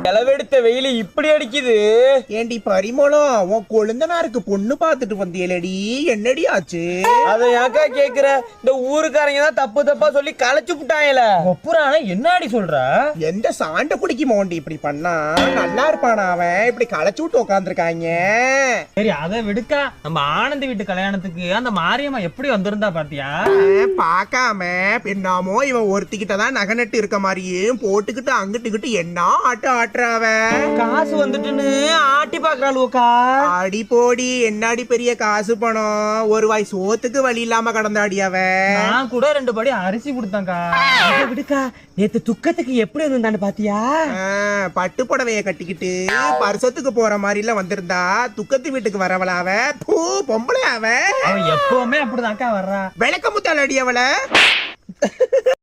செலவெடுத்த வெயில இப்படி அடிக்குது. ஏண்டி பரிமளம், உன் கொழுந்தனாருக்கு பொண்ணு பாத்துட்டு வந்தியலடி, என்னடி ஆச்சு? அத யாக்கா கேக்குற? இந்த ஊருக்காரங்க தான் தப்பு தப்பா சொல்லி களைச்சு புட்டாங்கல. ஒப்புறான என்னடி சொல்ற? எந்த சாண்ட குடிக்கு மோண்டி இப்படி பண்ணா நல்லா இருப்பானா அவன்? இப்படி களைச்சு விட்டு உட்காந்துருக்காங்க. சரி அதை விடுக்கா, நம்ம ஆனந்த் வீட்டு கல்யாணத்துக்கு அந்த மாரியம்மா எப்படி வந்திருந்தா பாத்தியா? பாக்காம பின்னாமோ இவன் ஒருத்திக்கிட்டதான் நகை நட்டு இருக்க மாதிரியும் போட்டுக்கிட்டு அங்கிட்டுக்கிட்டு என்ன ஆட்ட ஆட்டுறாவ. காசு வந்துட்டுன்னு ஆட்டி பாக்குறாளுக்கா. அடி போடி, என்னாடி பெரிய காசு பணம், ஒரு வாய் சோத்துக்கு வழி இல்லாம கடந்தாடி அவ. நான் கூட 2 படி அரிசி கொடுத்தேன்க்கா. விடுக்கா, நேத்து துக்கத்துக்கு எப்படி இருந்தான்னு பாத்தியா? பட்டு புடவைய கட்டிக்கிட்டு பரிசத்துக்கு போற மாதிரி எல்லாம் வந்திருந்தா துக்கத்து வீட்டுக்கு வரவள அவ? பூ பொம்பளை அவ. அவன் எப்பவுமே அப்படிதான்க்கா வர்றா. விளக்க முத்தாள் அடி அவள.